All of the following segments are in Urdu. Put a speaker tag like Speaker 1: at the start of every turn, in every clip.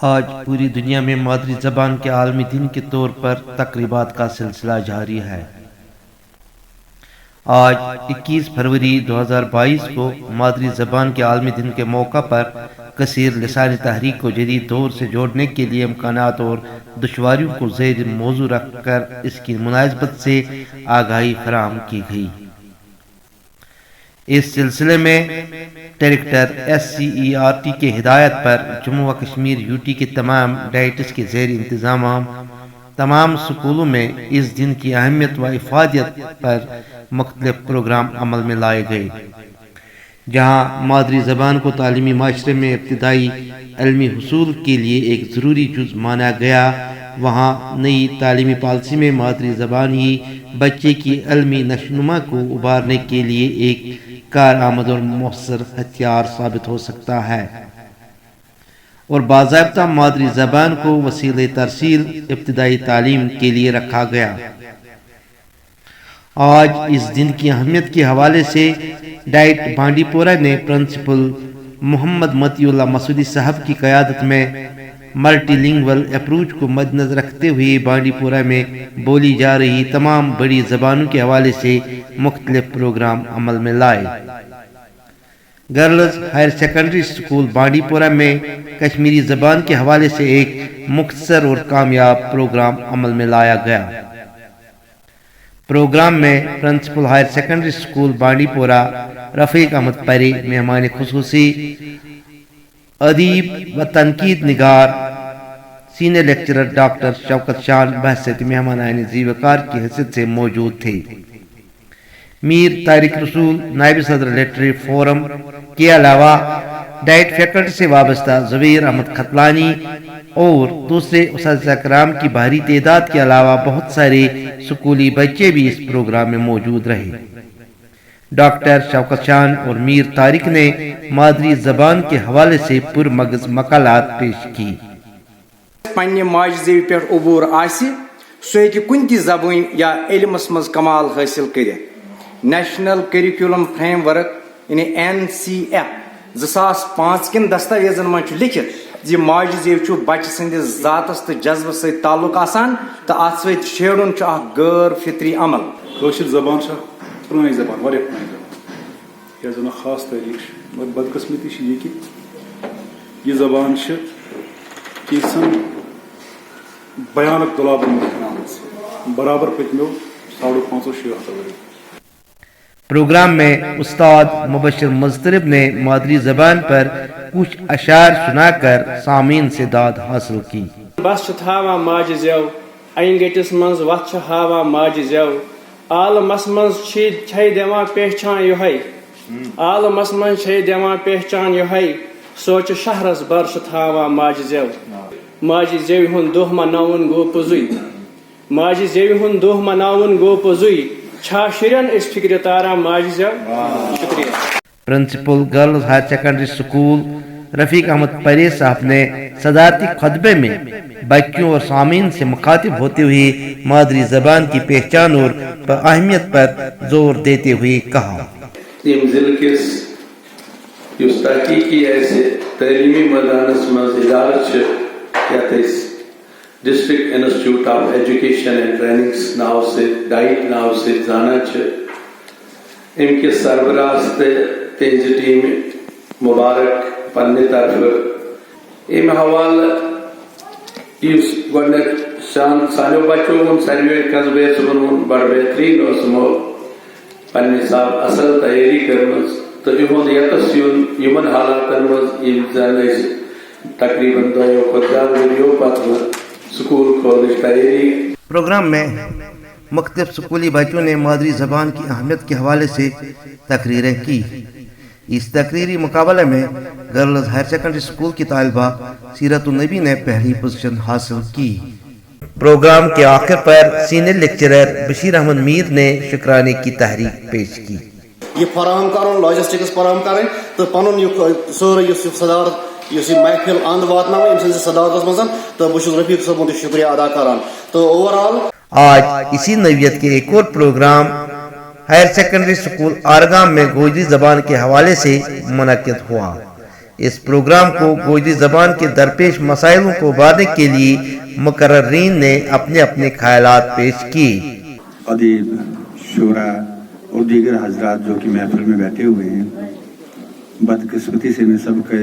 Speaker 1: آج پوری دنیا میں مادری زبان کے عالمی دن کے طور پر تقریبات کا سلسلہ جاری ہے۔ آج 21 فروری 2022 کو مادری زبان کے عالمی دن کے موقع پر کثیر لسانی تحریک کو جدید دور سے جوڑنے کے لیے امکانات اور دشواریوں کو زیر موضوع رکھ کر اس کی مناسبت سے آگاہی فراہم کی گئی۔ اس سلسلے میں ڈائریکٹر SCERT کے ہدایت پر جموں و کشمیر UT کے تمام ڈائٹس کے زیر انتظام تمام سکولوں میں اس دن کی اہمیت و افادیت پر مختلف پروگرام عمل میں لائے گئے۔ جہاں مادری زبان کو تعلیمی معاشرے میں ابتدائی علمی حصول کے لیے ایک ضروری جز مانا گیا، وہاں نئی تعلیمی پالیسی میں مادری زبان ہی بچے کی علمی نشوونما کو ابھارنے کے لیے ایک کارآمد اور مؤثر ہتھیار ثابت ہو سکتا ہے، اور باضابطہ مادری زبان کو وسیلہ ترسیل ابتدائی تعلیم کے لیے رکھا گیا۔ آج اس دن کی اہمیت کے حوالے سے ڈائٹ بانڈی پورہ نے پرنسپل محمد متی اللہ مسعودی صاحب کی قیادت میں ملٹی لنگول اپروچ کو مد نظر رکھتے ہوئے بانڈی پورہ میں بولی جا رہی تمام بڑی زبانوں کے حوالے سے مختلف پروگرام عمل میں لائے۔ گرلز ہائر سیکنڈری اسکول بانڈی پورہ میں کشمیری زبان کے حوالے سے ایک مختصر اور کامیاب پروگرام عمل میں لایا گیا۔ پروگرام میں پرنسپل ہائر سیکنڈری اسکول بانڈی پورہ رفیق احمد پری مہمان خصوصی، ادیب و تنقید نگار سینئر لیکچرر ڈاکٹر شوکت شان بحثیت مہمان ذی وقار کی حیثیت سے موجود تھے۔ میر طارق رسول نائب صدر لٹریری فورم کے علاوہ ڈائٹ فیکلٹی سے وابستہ زبیر احمد کھتلانی اور دوسرے اساتذہ کرام کی بھاری تعداد کے علاوہ بہت سارے سکولی بچے بھی اس پروگرام میں موجود رہے۔ ڈاکٹر شوکت شان اور میر طارق نے مادری زبان کے حوالے سے پرمغز مقالات پیش کی۔
Speaker 2: پنہ ماجہ زیو پہ عبور آسی سہ ہیکہ کن تہ زبان یا علمس مز کمال حاصل کرت۔ نیشنل کریکولم فریم ورک یعنی NCF 2005 کن دستاویزن من لکھت زِ ماجہ زیو چھ بچہ سندس ذاتس تو جذبہ ست تعلق آسان تو ات ست شیرن اخ غیر فطری عمل۔
Speaker 3: کٲشِر زبان چھِ پرٛٲنۍ زبان، واریاہ پرٛٲنۍ زبان، یَتھ زَن اکھ خاص تٲریٖخ چھِ، مگر بدقٕسمتی چھِ یہِ کہِ یہِ زبان چھِ کینٛژھن بھیانک دۄلابن منٛز بناومٕژ برابر پٔتمیو 550-600 ؤرۍ۔
Speaker 1: پروگرام میں استاد مبشر مضطرب نے مادری زبان پر کچھ اشعار سنا کر سامعین سے داد حاصل کی۔
Speaker 4: بس چھ تھاوان ماجہ زیو این گٹس منز وتھ چھ ہاوان ماجہ زیو، عالمس منز چھے دِوان پہچان یہے، عالمس منز چھے دِوان پہچان یہے، سوچ شہرس بر چھ تھاوان ماجہ زیو۔ ماجہ زیو ہند دۄہ مناون گو پوٚزُے، ماجہ زیو ہند دۄہ مناون گو پوٚزُے، چھا شُرٮ۪ن أسۍ فکرِ تاران ماجہ زیو۔ شکریہ۔
Speaker 1: Principal girls higher secondary school Rafiq Ahmad Parray صاحب نے صدارتی خطبے میں بچوں اور سامعین سے مخاطب ہوتے ہوئے مادری زبان کی پہچان اور اہمیت پر زور دیتے ہوئے کہا۔
Speaker 5: یم ضلع کس اس تحقیقی ایسے تعلیمی میدانس مز ادارہ یت district institute of education and trainings ناو سے ڈائٹ ناو سے زانا ام کس سربراہ تہذ ٹیم مبارک پنہ طرف ام حوالہ اس گۄڈنیٚتھ سانیو بچو وون ساروی قصبے وون بڑ بہترین اسمو پنہ حساب اصل تیاری کرمز تو یہد یتس یون یمن حالاتن مز یم زن تقریباً 2 ؤریو پتہ سکول کھولنچ تیاری۔
Speaker 1: پروگرام میں مختلف سکولی بچوں نے مادری زبان کی اہمیت کے حوالے سے تقریریں کی۔ اس تقریری مقابلے میں گرلز ہائر سیکنڈری اسکول کی طالبہ سیرت النبی نے پہلی پوزیشن حاصل کی۔ پروگرام کے آخر پر سینئر لیکچرر بشیر احمد میر نے شکرانے کی تحریک پیش کی۔
Speaker 6: یہ فراہم کرن لاجسٹکس فراہم کریں تو پن سوری صدارت اس محفل اند واتن ام سند صدارت مز تو بہت رفیق صاحب شکریہ ادا کران تو اوور آل
Speaker 1: آج اسی نوعیت کے ایک اور پروگرام ہائر سیکنڈری اسکول آرگام میں گوجری زبان کے حوالے سے منعقد ہوا۔ اس پروگرام کو گوجری زبان کے درپیش مسائلوں کو ابھارنے کے لیے مقررین نے اپنے اپنے خیالات پیش کیے.
Speaker 7: ادیب، شعراء اور دیگر حضرات جو کہ محفل میں بیٹھے ہوئے ہیں، بدقسمتی سے میں سب کا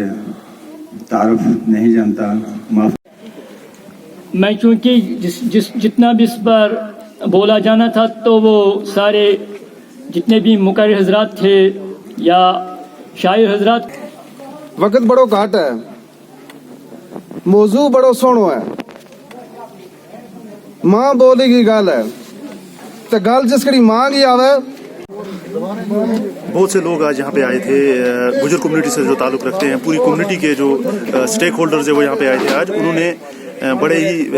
Speaker 7: تعارف نہیں جانتا، معاف.
Speaker 8: میں چونکہ جتنا بھی اس بار بولا جانا تھا تو وہ سارے جتنے بھی مقرر حضرات تھے یا شاعر حضرات.
Speaker 9: وقت بڑو گھاٹ ہے، موضوع بڑو سوڑو ہے، ماں بولے کی گال ہے تو گال جس کڑی ماں کی آوے.
Speaker 10: بہت سے لوگ آج یہاں پہ آئے تھے، گجر کمیونٹی سے جو تعلق رکھتے ہیں، پوری کمیونٹی کے جو اسٹیک ہولڈرز ہیں وہ یہاں پہ آئے تھے. آج انہوں نے بڑے ہی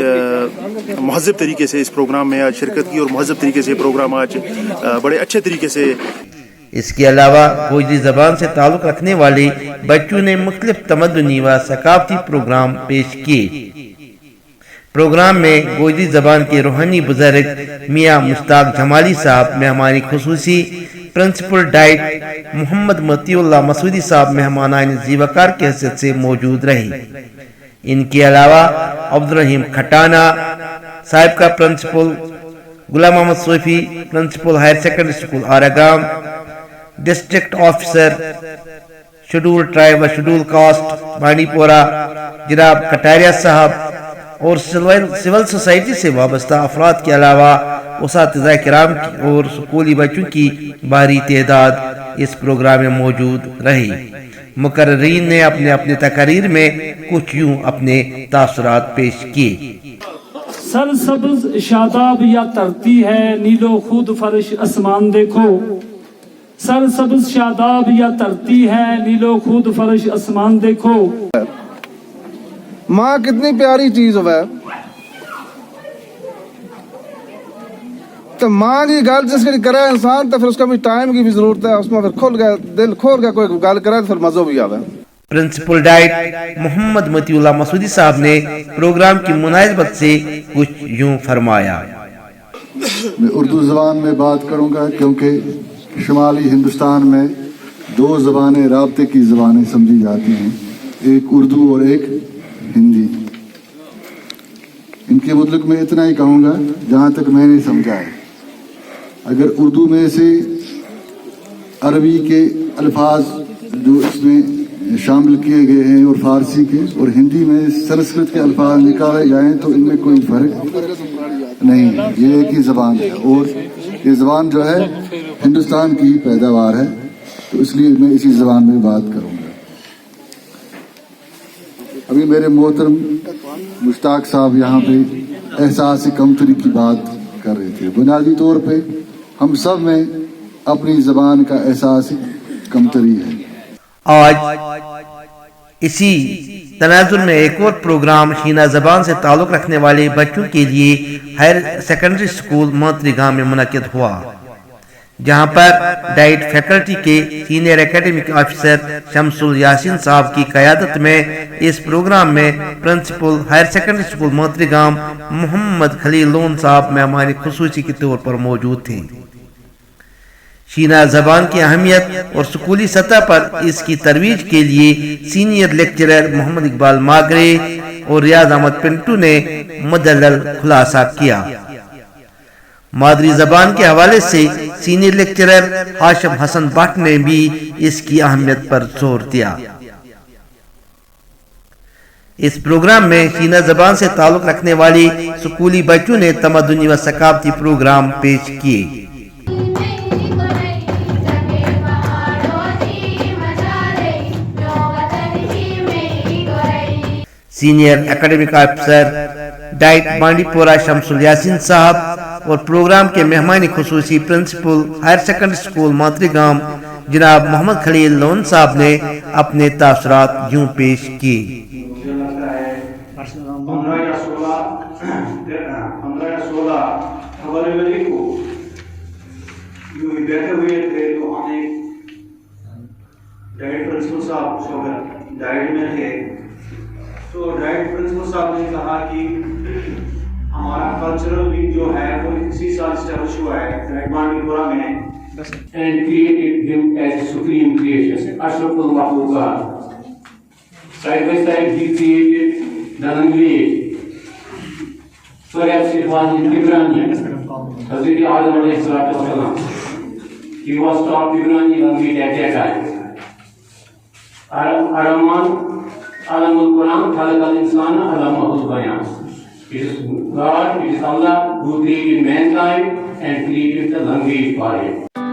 Speaker 10: مہذب طریقے سے اس پروگرام میں آج شرکت کی، اور مہذب طریقے سے یہ پروگرام آج بڑے اچھے طریقے سے.
Speaker 1: اس کے علاوہ گوجری زبان سے تعلق رکھنے والے بچوں نے مختلف تمدنی و ثقافتی پروگرام پیش کیے. پروگرام میں گوجری زبان کے روحانی بزرگ میاں مشتاق جمالی صاحب مہمان خصوصی، پرنسپل ڈائٹ محمد متی اللہ مسعودی صاحب مہمانان زیوکار کی حیثیت سے موجود رہے. ان کے علاوہ عبدالرحیم کھٹانہ صاحب کا principal, Ghulam Mohammad Sofi principal higher secondary school Aragam, district officer schedule tribe و شیڈول کاسٹ بانڈی پورہ جناب کٹاریا صاحب، اور سول سوسائٹی سے وابستہ افراد کے علاوہ اساتذہ کرام اور اسکولی بچوں کی بھاری تعداد اس پروگرام میں موجود رہی. مقررین نے اپنے اپنے تقاریر میں کچھ یوں اپنے تاثرات پیش کیے.
Speaker 8: سرسبز شاداب یا ترتی ہے نیلو خود فرش اسمان دیکھو، سرسبز شاداب یا ترتی ہے نیلو خود فرش اسمان دیکھو.
Speaker 9: ماں کتنی پیاری چیز ہوئے، تو ماں کی گل جس کی کرے انسان تو پھر اس کا بھی ٹائم کی بھی ضرورت ہے، اس میں پھر کھل گیا دل کھول گیا کوئی گل کرے تو پھر مزہ بھی آوے.
Speaker 1: پرنسپل ڈائٹ محمد متی اللہ مسعودی صاحب نے پروگرام کی مناسبت سے کچھ یوں فرمایا.
Speaker 11: میں اردو زبان میں بات کروں گا کیونکہ شمالی ہندوستان میں دو زبانیں رابطے کی زبانیں سمجھی جاتی ہیں، ایک اردو اور ایک ہندی. ان کے متعلق میں اتنا ہی کہوں گا جہاں تک میں نے سمجھا ہے. اگر اردو میں سے عربی کے الفاظ جو اس میں شامل کیے گئے ہیں اور فارسی کے اور ہندی میں سنسکرت کے الفاظ نکالے جائیں تو ان میں کوئی فرق نہیں ہے، یہ ایک ہی زبان ہے، اور یہ زبان جو ہے ہندوستان کی پیداوار ہے، تو اس لیے میں اسی زبان میں بات کروں گا. ابھی میرے محترم مشتاق صاحب یہاں پہ احساس کمتری کی بات کر رہے تھے. بنیادی طور پہ ہم سب میں اپنی زبان کا احساس کمتری ہے.
Speaker 1: آج اسی تناظر میں ایک اور پروگرام شینا زبان سے تعلق رکھنے والے بچوں کے لیے ہائر سیکنڈری اسکول مانتری گام میں منعقد ہوا، جہاں پر ڈائٹ فیکلٹی کے سینئر اکیڈمک آفیسر شمس الیاسین صاحب کی قیادت میں اس پروگرام میں پرنسپل ہائر سیکنڈری اسکول مانتری گام محمد خلیل لون صاحب مہمان خصوصی کے طور پر موجود تھے. شینا زبان کی اہمیت اور سکولی سطح پر اس کی ترویج کے لیے سینئر لیکچرر محمد اقبال ماگرے اور ریاض احمد پنٹو نے مدلل خلاصہ کیا. مادری زبان کے حوالے سے سینئر لیکچرر ہاشم حسن بٹ نے بھی اس کی اہمیت پر زور دیا. اس پروگرام میں شینا زبان سے تعلق رکھنے والی سکولی بچوں نے تمدنی و ثقافتی پروگرام پیش کیے. سینئر اکیڈمک آفیسر ڈائٹ بانڈی پورہ شمس الیاسین صاحب اور پروگرام کے مہمان خصوصی پرنسپل ہائر سیکنڈری اسکول مانتری گام جناب محمد خلیل لون صاحب نے اپنے تاثرات یوں پیش کیے.
Speaker 12: 15 فروری کو یوں ہی بیٹھے ہوئے تھے تو ہم ایک ڈائٹ پرنسپل صاحب ڈائٹ میں تھے، تو ڈائٹ پرنسپل صاحب نے کہا کہ ہمارا کلچرل ویک جو ہے وہ اسی سال اسٹیبلش ہوا ہے ڈائٹ بانڈی پورہ میں، and created him as supreme creation, اشرف المخلوقات. Side by side, he created the language. Perhaps it was in Ibrani. Hazrat Adam alayhi salatu wasalam. He was taught Ibrani language at that time. Ar-Rahman, Alamul Quran, Khalaq al-Insana, Alamahul Bayan. It is God, it is Allah who created mankind and created the language for it.